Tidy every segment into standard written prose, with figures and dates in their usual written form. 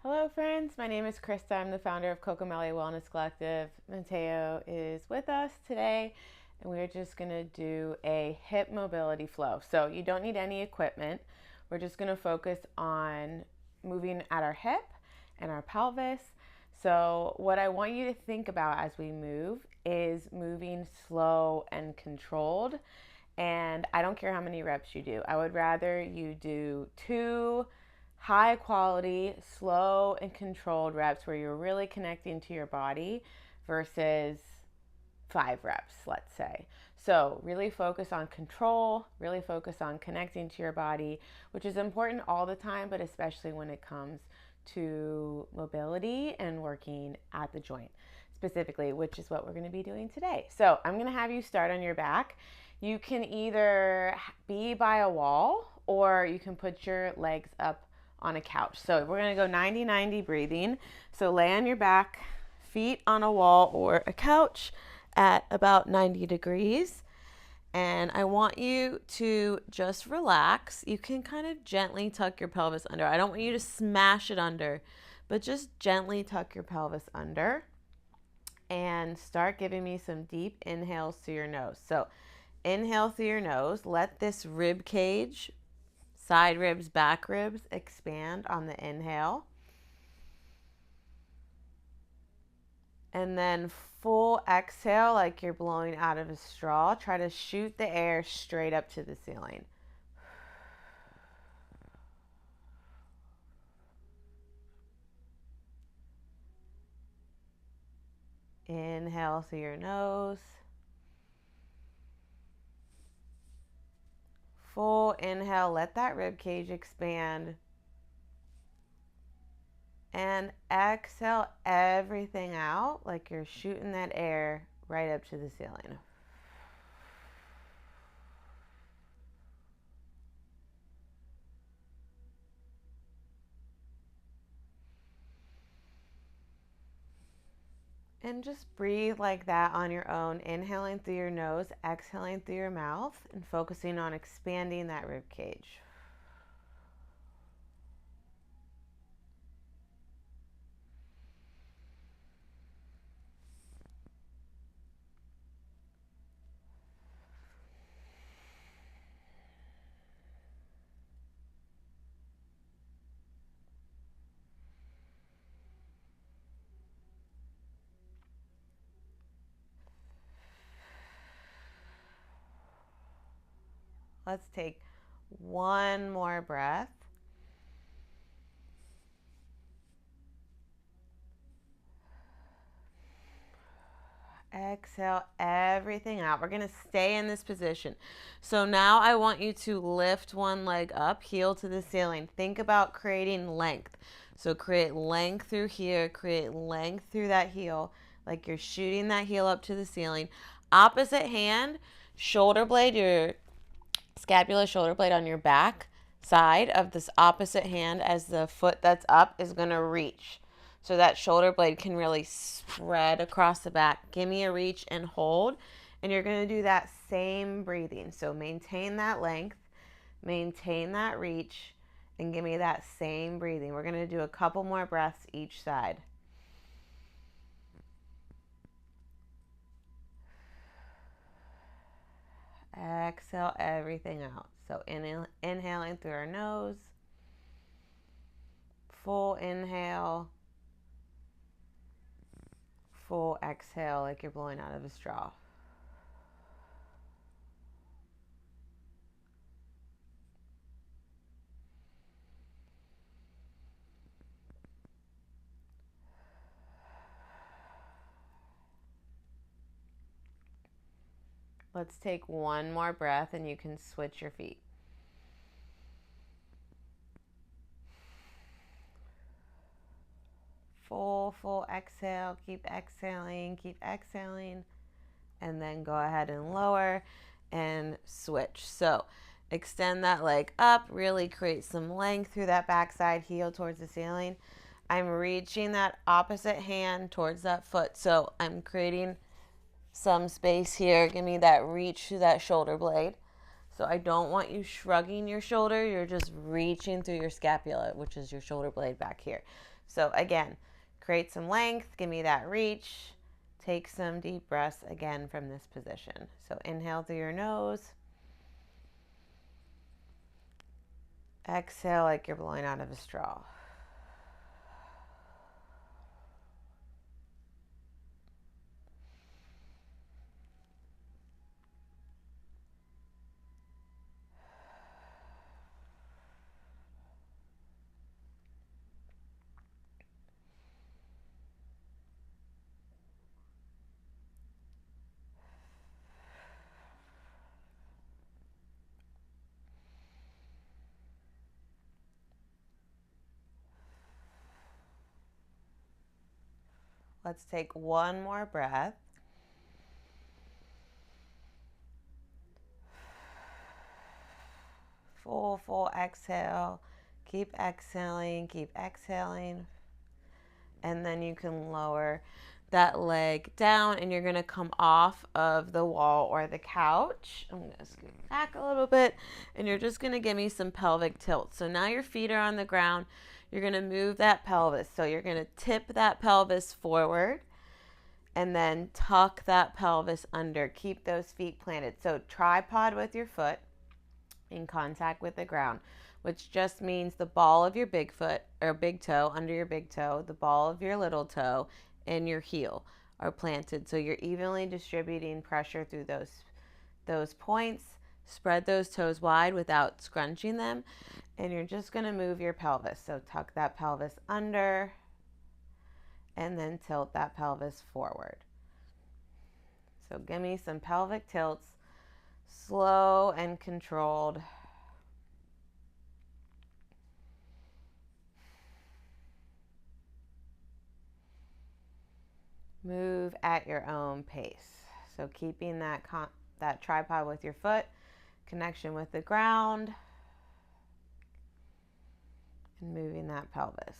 Hello, friends. My name is Krista. I'm the founder of Cocomelli Wellness Collective. Mateo is with us today, and we're just going to do a hip mobility flow. So, you don't need any equipment. We're just going to focus on moving at our hip and our pelvis. So, what I want you to think about as we move is moving slow and controlled. And I don't care how many reps you do. I would rather you do two high quality, slow, and controlled reps where you're really connecting to your body versus 5 reps, let's say. So, really focus on control, really focus on connecting to your body, which is important all the time, but especially when it comes to mobility and working at the joint specifically, which is what we're going to be doing today. So, I'm going to have you start on your back. You can either be by a wall or you can put your legs up on a couch. So, we're going to go 90-90 breathing. So, lay on your back, feet on a wall or a couch at about 90 degrees. And I want you to just relax. You can kind of gently tuck your pelvis under. I don't want you to smash it under, but just gently tuck your pelvis under and start giving me some deep inhales through your nose. So inhale through your nose. Let this rib cage, side ribs, back ribs expand on the inhale. And then full exhale like you're blowing out of a straw. Try to shoot the air straight up to the ceiling. Inhale through your nose. Full inhale, let that rib cage expand. And exhale everything out like you're shooting that air right up to the ceiling. And just breathe like that on your own, inhaling through your nose, exhaling through your mouth, and focusing on expanding that rib cage. Let's take one more breath. Exhale everything out. We're going to stay in this position. So now I want you to lift one leg up, heel to the ceiling. Think about creating length. So create length through here, create length through that heel, like you're shooting that heel up to the ceiling. Opposite hand, shoulder blade, your scapula shoulder blade on your back side of this opposite hand as the foot that's up is going to reach. So that shoulder blade can really spread across the back. Give me a reach and hold. And you're going to do that same breathing. So maintain that length, maintain that reach, and give me that same breathing. We're going to do a couple more breaths each side. Exhale everything out. So inhaling through our nose, full inhale, full exhale like you're blowing out of a straw. Let's take one more breath and you can switch your feet. Full exhale. Keep exhaling, and then go ahead and lower and switch. So extend that leg up, really create some length through that backside, heel towards the ceiling. I'm reaching that opposite hand towards that foot. So I'm creating some space here. Give me that reach through that shoulder blade. So I don't want you shrugging your shoulder. You're just reaching through your scapula, which is your shoulder blade back here. So again, create some length, give me that reach. Take some deep breaths again from this position. So inhale through your nose. Exhale like you're blowing out of a straw. Let's take one more breath. Full exhale. Keep exhaling, keep exhaling. And then you can lower that leg down and you're going to come off of the wall or the couch. I'm going to scoot back a little bit and you're just going to give me some pelvic tilt. So now your feet are on the ground. You're going to move that pelvis. So you're going to tip that pelvis forward and then tuck that pelvis under. Keep those feet planted. So tripod with your foot in contact with the ground, which just means the ball of your big foot or big toe under your big toe, the ball of your little toe, and your heel are planted. So you're evenly distributing pressure through those points. Spread those toes wide without scrunching them. And you're just going to move your pelvis. So tuck that pelvis under and then tilt that pelvis forward. So give me some pelvic tilts, slow and controlled. Move at your own pace. So keeping that tripod with your foot, connection with the ground, and moving that pelvis.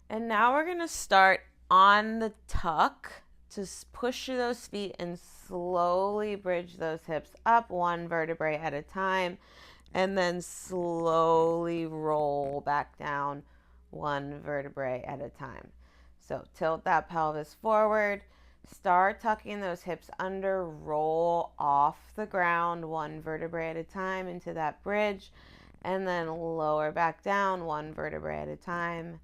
And now we're going to start on the tuck. Just push through those feet and slowly bridge those hips up one vertebrae at a time, and then slowly roll back down one vertebrae at a time. So tilt that pelvis forward, start tucking those hips under, roll off the ground one vertebrae at a time into that bridge, and then lower back down one vertebrae at a time.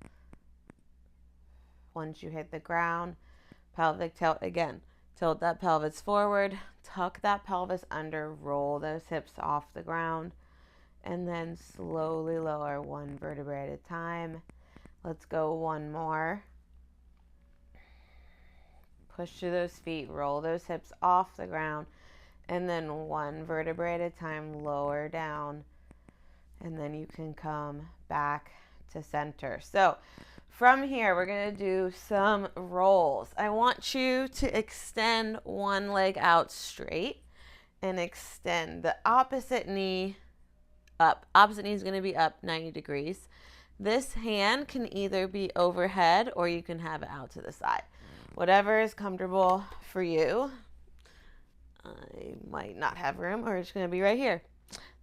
Once you hit the ground, pelvic tilt again. Tilt that pelvis forward, tuck that pelvis under, roll those hips off the ground, and then slowly lower one vertebrae at a time. Let's go one more. Push through those feet, roll those hips off the ground, and then one vertebrae at a time, lower down, and then you can come back to center. So from here, we're going to do some rolls. I want you to extend one leg out straight and extend the opposite knee up. Opposite knee is going to be up 90 degrees. This hand can either be overhead or you can have it out to the side. Whatever is comfortable for you. I might not have room, or it's going to be right here.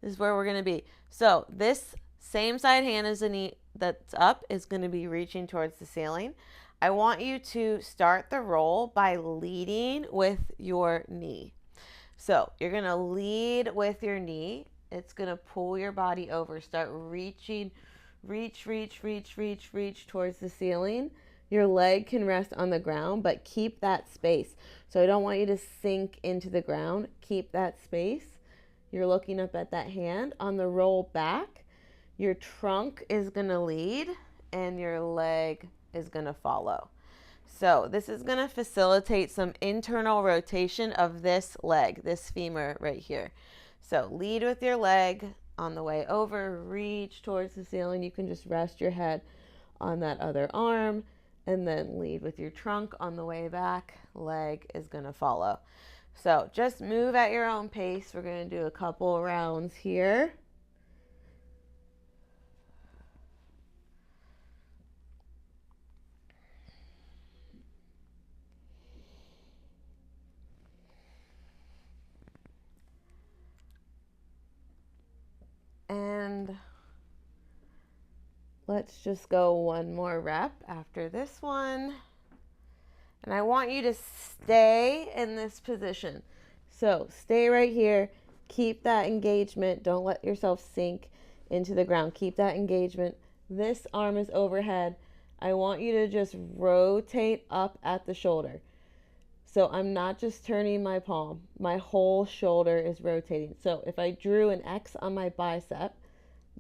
This is where we're going to be. So this same side hand as the knee that's up is going to be reaching towards the ceiling. I want you to start the roll by leading with your knee. So you're going to lead with your knee. It's going to pull your body over. Start reaching, reach towards the ceiling. Your leg can rest on the ground, but keep that space. So I don't want you to sink into the ground. Keep that space. You're looking up at that hand. On the roll back, your trunk is going to lead and your leg is going to follow. So this is going to facilitate some internal rotation of this leg, this femur right here. So lead with your leg on the way over, reach towards the ceiling. You can just rest your head on that other arm and then lead with your trunk on the way back. Leg is going to follow. So just move at your own pace. We're going to do a couple rounds here. And Let's just go one more rep after this one. And I want you to stay in this position. So stay right here. Keep that engagement. Don't let yourself sink into the ground. Keep that engagement. This arm is overhead. I want you to just rotate up at the shoulder. So I'm not just turning my palm. My whole shoulder is rotating. So if I drew an X on my bicep,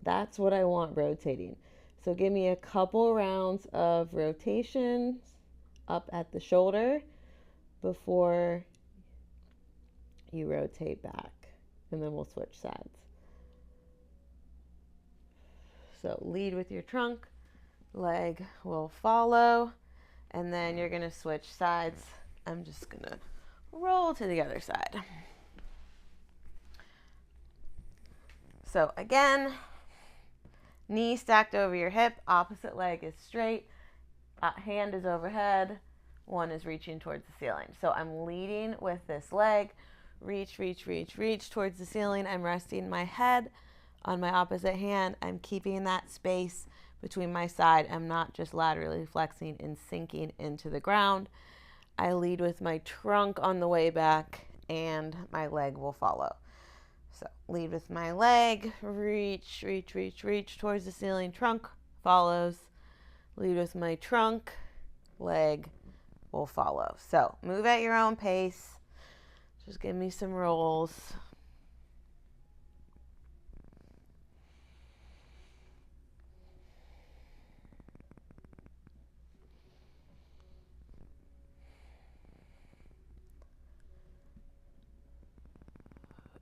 that's what I want rotating. So give me a couple rounds of rotations up at the shoulder before you rotate back, and then we'll switch sides. So lead with your trunk, leg will follow, and then you're going to switch sides. I'm just going to roll to the other side. So again, knee stacked over your hip, opposite leg is straight, hand is overhead, one is reaching towards the ceiling. So I'm leading with this leg, reach, reach, reach, reach towards the ceiling. I'm resting my head on my opposite hand. I'm keeping that space between my side. I'm not just laterally flexing and sinking into the ground. I lead with my trunk on the way back, and my leg will follow. So lead with my leg, reach, reach, reach, reach towards the ceiling, trunk follows. Lead with my trunk, leg will follow. So move at your own pace. Just give me some rolls.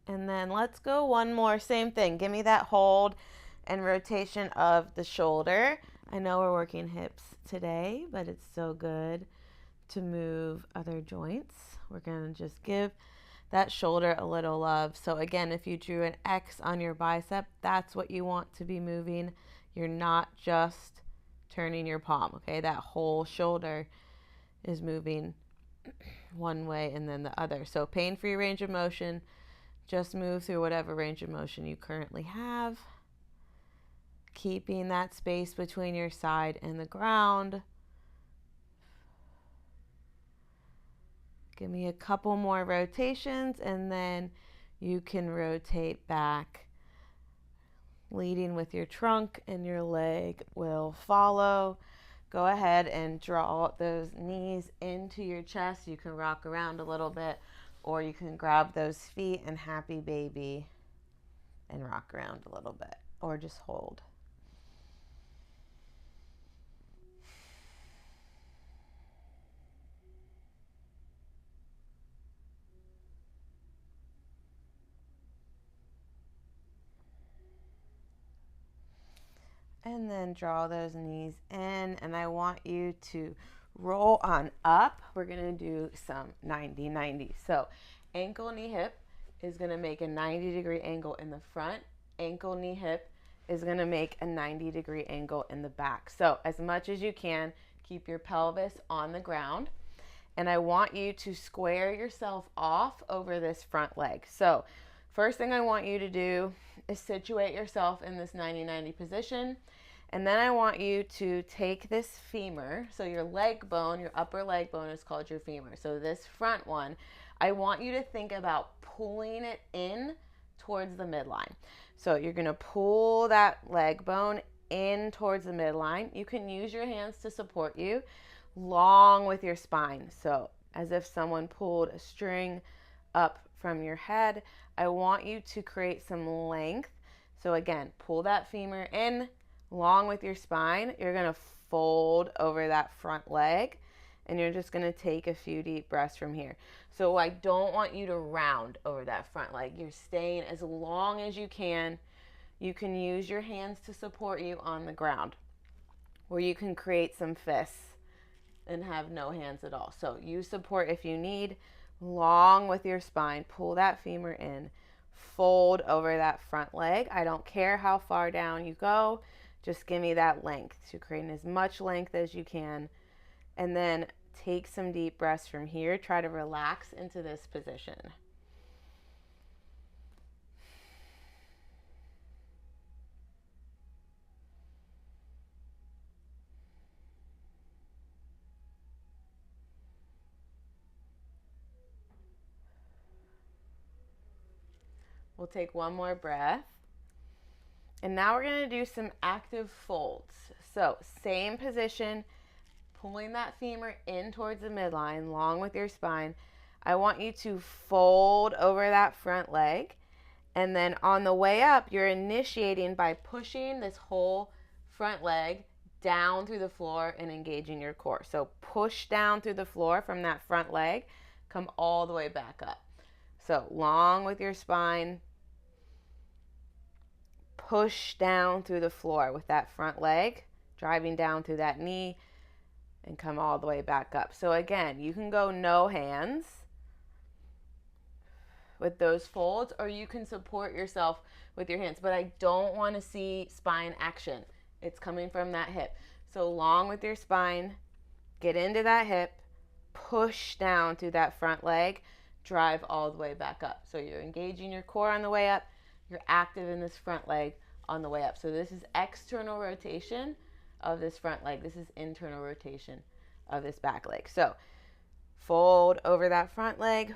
And then let's go one more, same thing. Give me that hold and rotation of the shoulder. I know we're working hips today, but it's so good to move other joints. We're going to just give that shoulder a little love. So again, if you drew an X on your bicep, that's what you want to be moving. You're not just turning your palm, okay? That whole shoulder is moving one way and then the other. So pain-free range of motion. Just move through whatever range of motion you currently have, keeping that space between your side and the ground. Give me a couple more rotations, and then you can rotate back, leading with your trunk, and your leg will follow. Go ahead and draw those knees into your chest. You can rock around a little bit, or you can grab those feet and happy baby and rock around a little bit, or just hold. And then draw those knees in, and I want you to roll on up. We're gonna do some 90-90. So ankle, knee, hip is gonna make a 90-degree angle in the front. Ankle, knee, hip is gonna make a 90-degree angle in the back. So as much as you can, keep your pelvis on the ground. And I want you to square yourself off over this front leg. So first thing I want you to do is situate yourself in this 90-90 position. And then I want you to take this femur, so your leg bone, your upper leg bone is called your femur. So this front one, I want you to think about pulling it in towards the midline. So you're gonna pull that leg bone in towards the midline. You can use your hands to support you, long with your spine. So as if someone pulled a string up from your head. I want you to create some length. So again, pull that femur in, long with your spine. You're gonna fold over that front leg, and you're just gonna take a few deep breaths from here. So I don't want you to round over that front leg. You're staying as long as you can. You can use your hands to support you on the ground, or you can create some fists and have no hands at all. So use support if you need, long with your spine. Pull that femur in, fold over that front leg. I don't care how far down you go, just give me that length. So creating as much length as you can, and then take some deep breaths from here. Try to relax into this position. We'll take one more breath. And now we're going to do some active folds. So same position, pulling that femur in towards the midline, long with your spine. I want you to fold over that front leg. And then on the way up, you're initiating by pushing this whole front leg down through the floor and engaging your core. So push down through the floor from that front leg, come all the way back up. So long with your spine, push down through the floor with that front leg, driving down through that knee, and come all the way back up. So again, you can go no hands with those folds, or you can support yourself with your hands, but I don't want to see spine action. It's coming from that hip. So long with your spine, get into that hip, push down through that front leg, drive all the way back up. So you're engaging your core on the way up, you're active in this front leg on the way up. So this is external rotation of this front leg. This is internal rotation of this back leg. So fold over that front leg,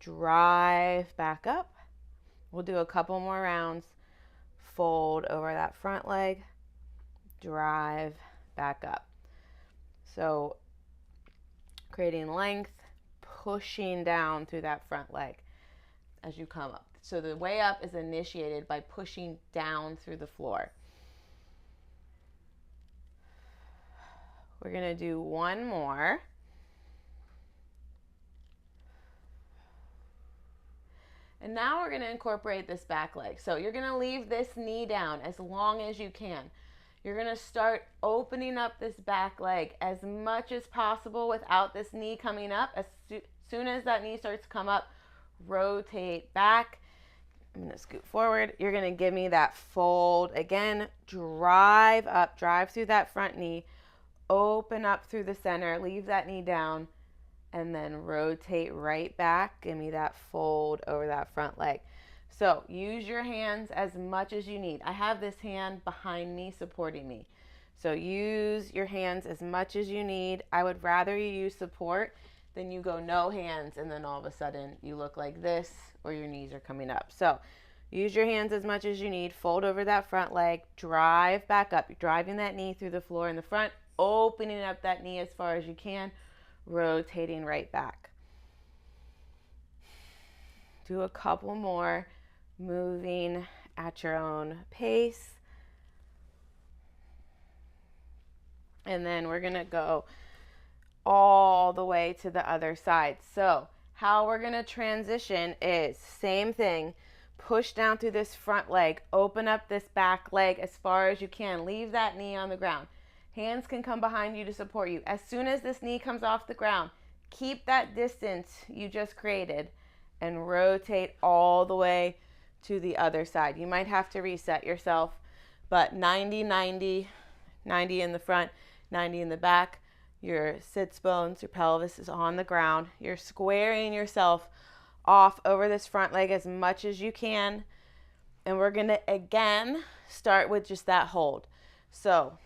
drive back up. We'll do a couple more rounds. Fold over that front leg, drive back up. So creating length, pushing down through that front leg as you come up. So the way up is initiated by pushing down through the floor. We're going to do one more. And now we're going to incorporate this back leg. So you're going to leave this knee down as long as you can. You're going to start opening up this back leg as much as possible without this knee coming up. As soon as that knee starts to come up, rotate back. I'm going to scoot forward. You're going to give me that fold. Again, drive up, drive through that front knee, open up through the center, leave that knee down, and then rotate right back. Give me that fold over that front leg. So use your hands as much as you need. I have this hand behind me supporting me. So use your hands as much as you need. I would rather you use support than you go no hands and then all of a sudden you look like this or your knees are coming up. So use your hands as much as you need. Fold over that front leg. Drive back up. You're driving that knee through the floor in the front, opening up that knee as far as you can, rotating right back. Do a couple more, moving at your own pace. And then we're going to go all the way to the other side. So how we're going to transition is same thing. Push down through this front leg. Open up this back leg as far as you can. Leave that knee on the ground. Hands can come behind you to support you. As soon as this knee comes off the ground, keep that distance you just created and rotate all the way to the other side. You might have to reset yourself, but 90, 90, 90 in the front, 90 in the back. Your sits bones, your pelvis is on the ground. You're squaring yourself off over this front leg as much as you can. And we're going to, again, start with just that hold. So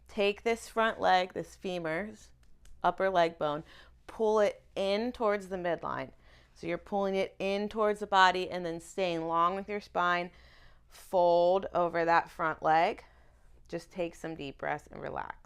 take this front leg, this femur's upper leg bone, pull it in towards the midline. So you're pulling it in towards the body and then staying long with your spine. Fold over that front leg. Just take some deep breaths and relax.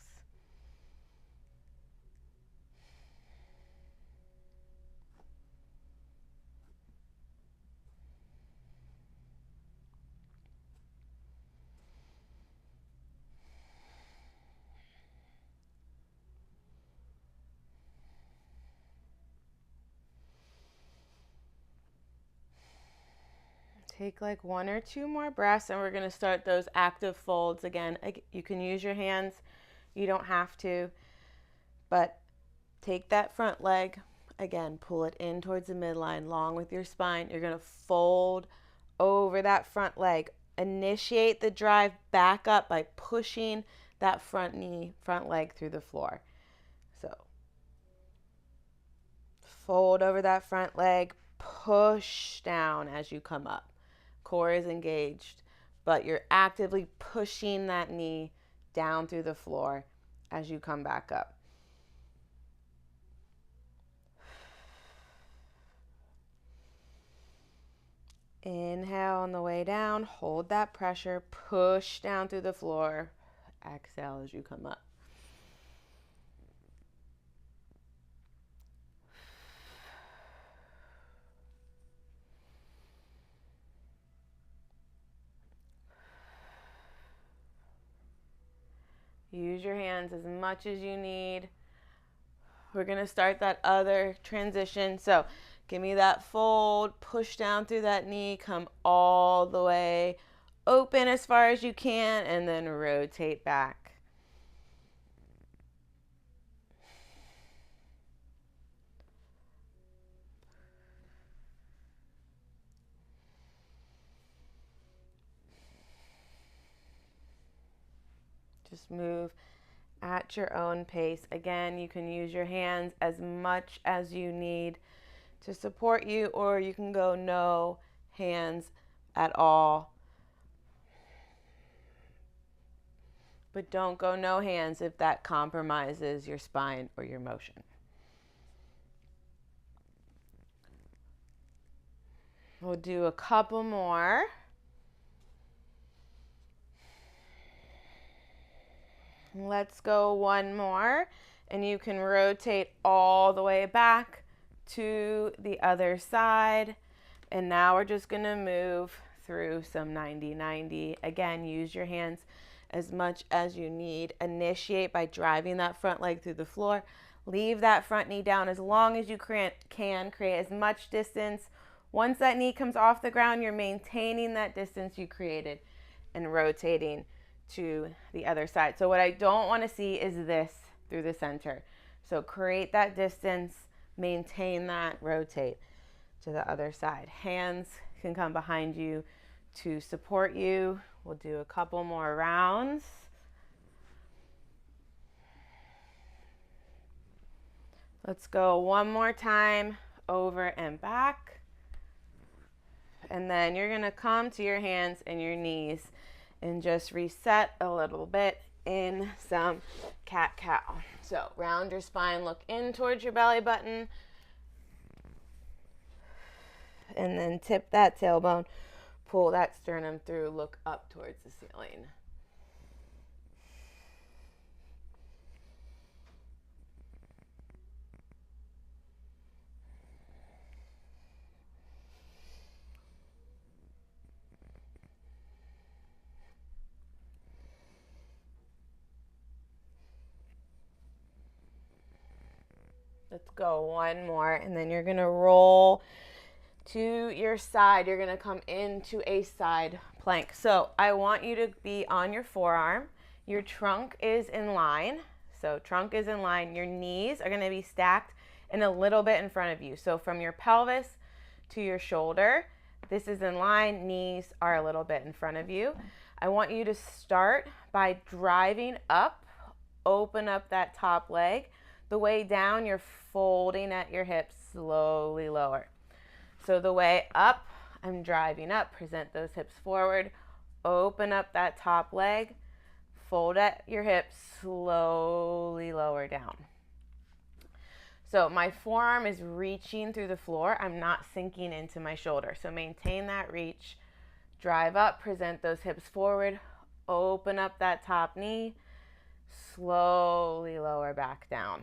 Take like one or two more breaths and we're going to start those active folds again. You can use your hands. You don't have to. But take that front leg. Again, pull it in towards the midline, long with your spine. You're going to fold over that front leg. Initiate the drive back up by pushing that front knee, front leg through the floor. So fold over that front leg. Push down as you come up. Core is engaged, but you're actively pushing that knee down through the floor as you come back up. Inhale on the way down, hold that pressure, push down through the floor. Exhale as you come up. Use your hands as much as you need. We're going to start that other transition. So give me that fold, push down through that knee, come all the way open as far as you can, and then rotate back. Just move at your own pace. Again, you can use your hands as much as you need to support you, or you can go no hands at all. But don't go no hands if that compromises your spine or your motion. We'll do a couple more. Let's go one more, and you can rotate all the way back to the other side. And now we're just going to move through some 90-90. Again, use your hands as much as you need. Initiate by driving that front leg through the floor. Leave that front knee down as long as you can. Create as much distance. Once that knee comes off the ground, you're maintaining that distance you created and rotating to the other side. So what I don't want to see is this through the center. So create that distance, maintain that, rotate to the other side. Hands can come behind you to support you. We'll do a couple more rounds. Let's go one more time, over and back. And then you're going to come to your hands and your knees and just reset a little bit in some cat-cow. So round your spine, look in towards your belly button, and then tip that tailbone, pull that sternum through, look up towards the ceiling. Let's go one more, and then you're going to roll to your side. You're going to come into a side plank. So I want you to be on your forearm. Your trunk is in line. So trunk is in line. Your knees are going to be stacked and a little bit in front of you. So from your pelvis to your shoulder, this is in line. Knees are a little bit in front of you. I want you to start by driving up, open up that top leg. The way down, you're folding at your hips, slowly lower. So the way up, I'm driving up, present those hips forward, open up that top leg, fold at your hips, slowly lower down. So my forearm is reaching through the floor. I'm not sinking into my shoulder. So maintain that reach, drive up, present those hips forward, open up that top knee, slowly lower back down.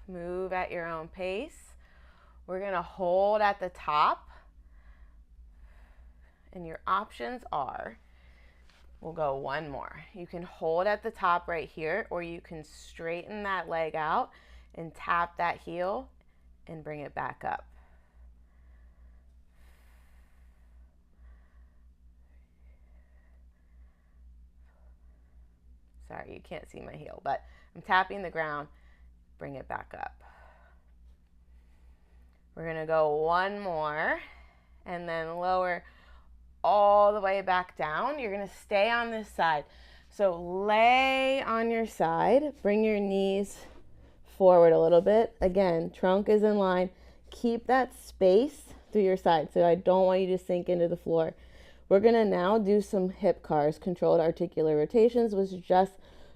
Move at your own pace. We're going to hold at the top. And your options are, we'll go one more. You can hold at the top right here, or you can straighten that leg out and tap that heel and bring it back up. Sorry, you can't see my heel, but I'm tapping the ground. Bring it back up. We're going to go one more and then lower all the way back down. You're going to stay on this side. So lay on your side. Bring your knees forward a little bit. Again, trunk is in line. Keep that space through your side. So I don't want you to sink into the floor. We're going to now do some hip cars, controlled articular rotations, which is just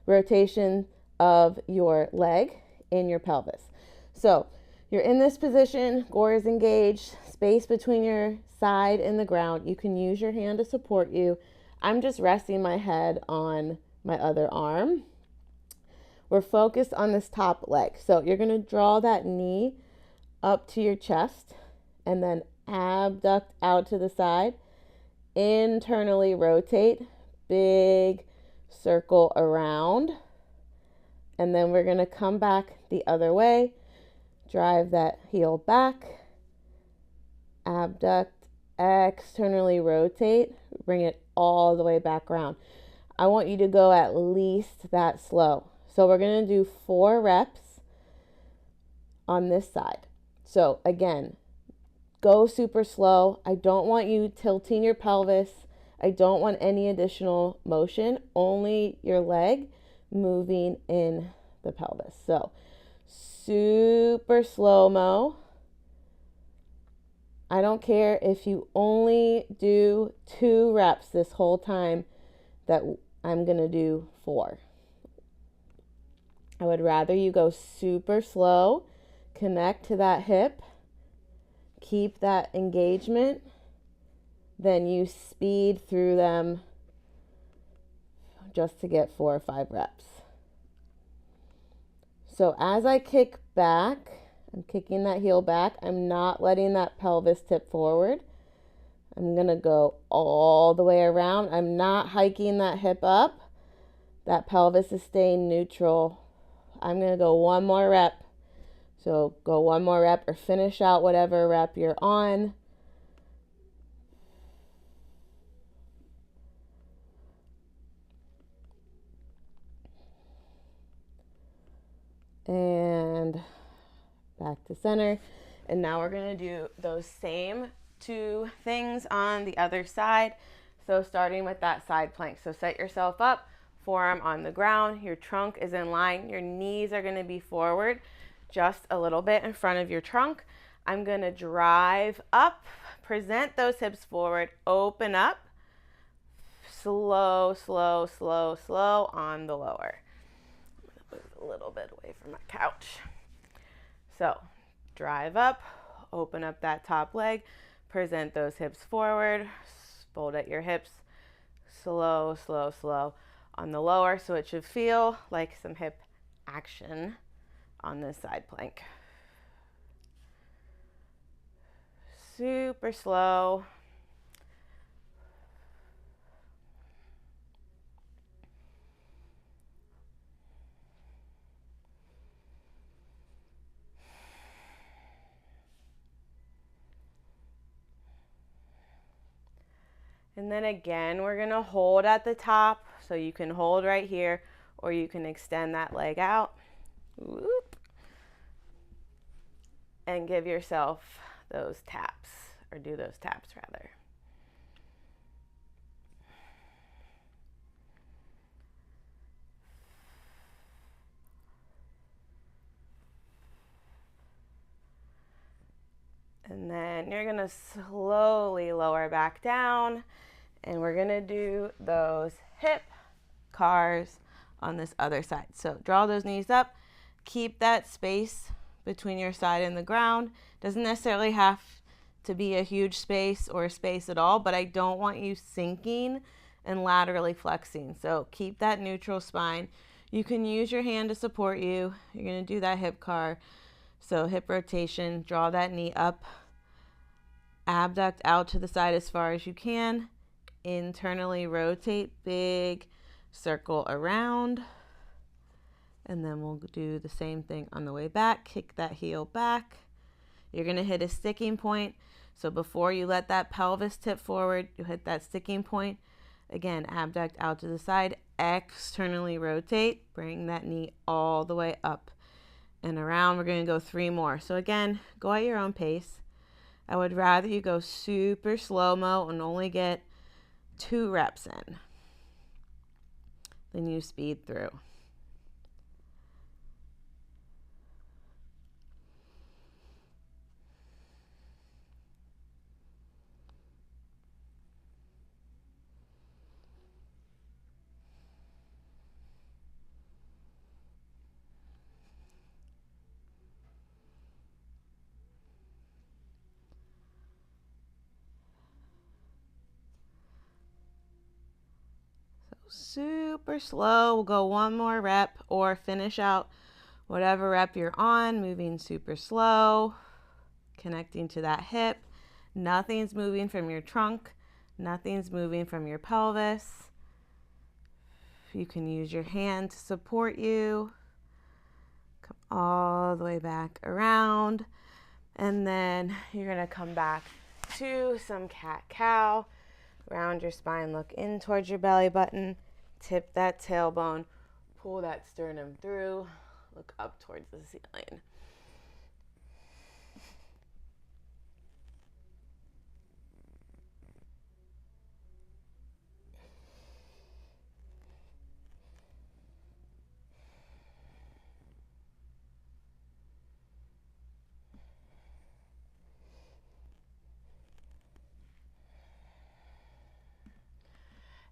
rotation of your leg in your pelvis. So you're in this position, core is engaged, space between your side and the ground. You can use your hand to support you. I'm just resting my head on my other arm. We're focused on this top leg. So you're going to draw that knee up to your chest and then abduct out to the side. Internally rotate, big circle around. And then we're going to come back the other way. Drive that heel back. Abduct, externally rotate. Bring it all the way back around. I want you to go at least that slow. So we're going to do 4 reps on this side. So again, go super slow. I don't want you tilting your pelvis. I don't want any additional motion, only your leg moving in the pelvis. So super slow-mo. I don't care if you only do 2 reps this whole time that I'm going to do 4. I would rather you go super slow, connect to that hip, keep that engagement, than you speed through them just to get 4 or 5 reps. So as I kick back, I'm kicking that heel back. I'm not letting that pelvis tip forward. I'm going to go all the way around. I'm not hiking that hip up. That pelvis is staying neutral. I'm going to go 1 more rep. So go 1 more rep or finish out whatever rep you're on. And back to center. And now we're going to do those same 2 things on the other side. So starting with that side plank. So set yourself up, forearm on the ground, your trunk is in line, your knees are going to be forward just a little bit in front of your trunk. I'm going to drive up, present those hips forward, open up, slow, slow, slow, slow on the lower. Move a little bit away from my couch. So drive up, open up that top leg, present those hips forward, fold at your hips, slow, slow, slow on the lower. So it should feel like some hip action on this side plank. Super slow. And then again, we're going to hold at the top. So you can hold right here or you can extend that leg out. Whoop. And give yourself those taps, or do those taps rather. And then you're going to slowly lower back down. And we're going to do those hip cars on this other side. So draw those knees up. Keep that space between your side and the ground. Doesn't necessarily have to be a huge space or a space at all, but I don't want you sinking and laterally flexing. So keep that neutral spine. You can use your hand to support you. You're going to do that hip car. So hip rotation, draw that knee up, abduct out to the side as far as you can, internally rotate, big circle around, and then we'll do the same thing on the way back. Kick that heel back. You're going to hit a sticking point. So before you let that pelvis tip forward, you hit that sticking point. Again, abduct out to the side, externally rotate, bring that knee all the way up and around. We're going to go 3 more. So again, go at your own pace. I would rather you go super slow-mo and only get 2 reps in than you speed through. super slow. We'll go one more rep or finish out whatever rep you're on, moving super slow, connecting to that hip. Nothing's moving from your trunk. Nothing's moving from your pelvis. You can use your hand to support you. Come all the way back around. And then you're going to come back to some cat-cow. Round your spine, look in towards your belly button. Tip that tailbone. Pull that sternum through. Look up towards the ceiling.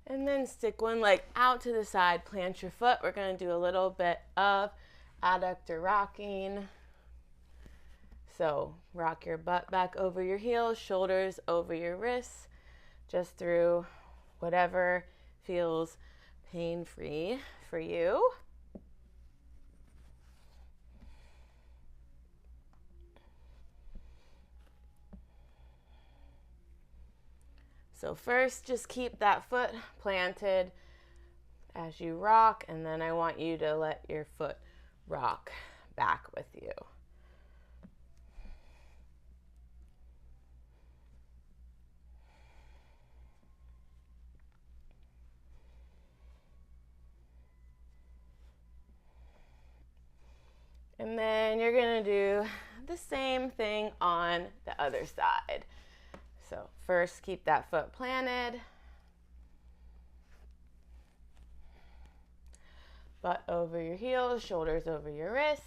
And then stick one leg out to the side, plant your foot. We're going to do a little bit of adductor rocking. So rock your butt back over your heels, shoulders over your wrists, just through whatever feels pain-free for you. So first, just keep that foot planted as you rock, and then I want you to let your foot rock back with you. And then you're going to do the same thing on the other side. So first, keep that foot planted. Butt over your heels, shoulders over your wrists.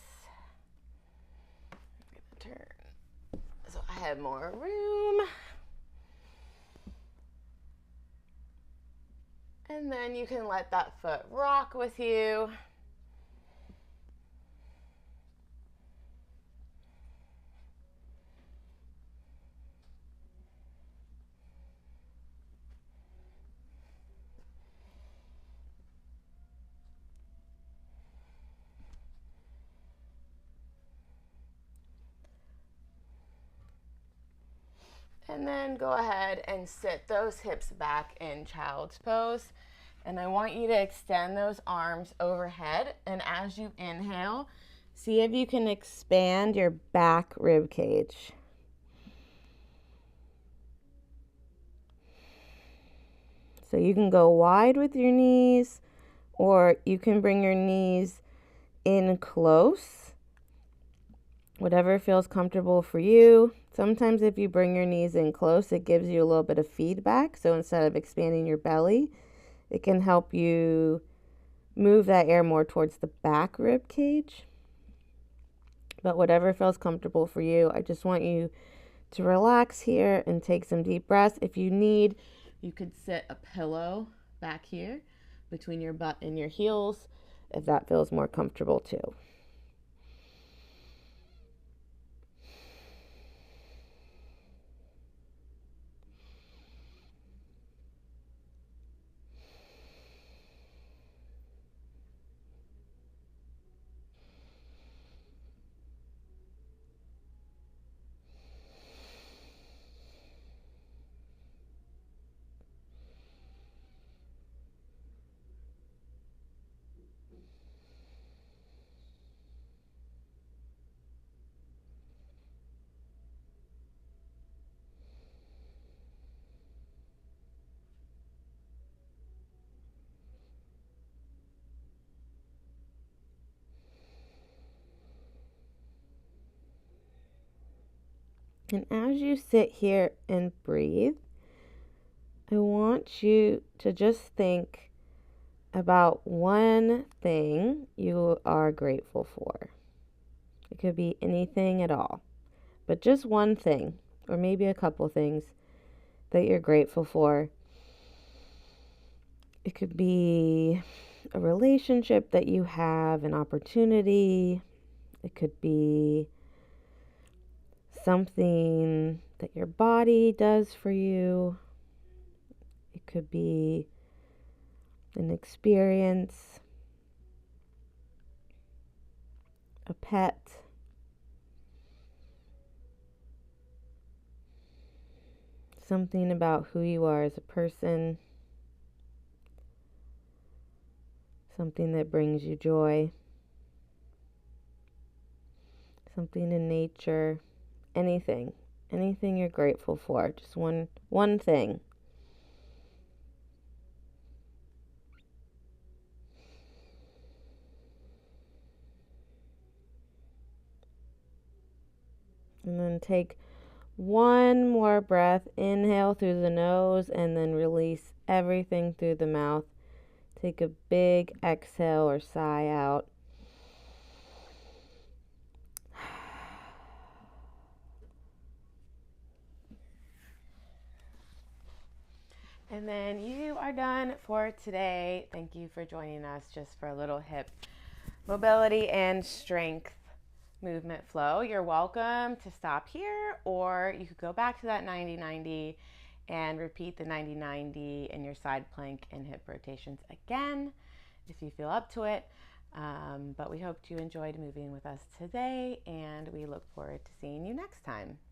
I'm going to turn so I have more room. And then you can let that foot rock with you. And then go ahead and sit those hips back in child's pose. And I want you to extend those arms overhead. And as you inhale, see if you can expand your back rib cage. So you can go wide with your knees, or you can bring your knees in close. Whatever feels comfortable for you. Sometimes if you bring your knees in close, it gives you a little bit of feedback. So instead of expanding your belly, it can help you move that air more towards the back rib cage. But whatever feels comfortable for you, I just want you to relax here and take some deep breaths. If you need, you could sit a pillow back here between your butt and your heels if that feels more comfortable too. And as you sit here and breathe, I want you to just think about one thing you are grateful for. It could be anything at all, but just one thing, or maybe a couple things that you're grateful for. It could be a relationship that you have, an opportunity. It could be something that your body does for you. It could be an experience, a pet, something about who you are as a person, something that brings you joy, something in nature, anything you're grateful for, just one thing. And then take one more breath. Inhale through the nose and then release everything through the mouth. Take a big exhale or sigh out. And then you are done for today. Thank you for joining us just for a little hip mobility and strength movement flow. You're welcome to stop here, or you could go back to that 90-90 and repeat the 90-90 in your side plank and hip rotations again if you feel up to it. But we hope you enjoyed moving with us today, and we look forward to seeing you next time.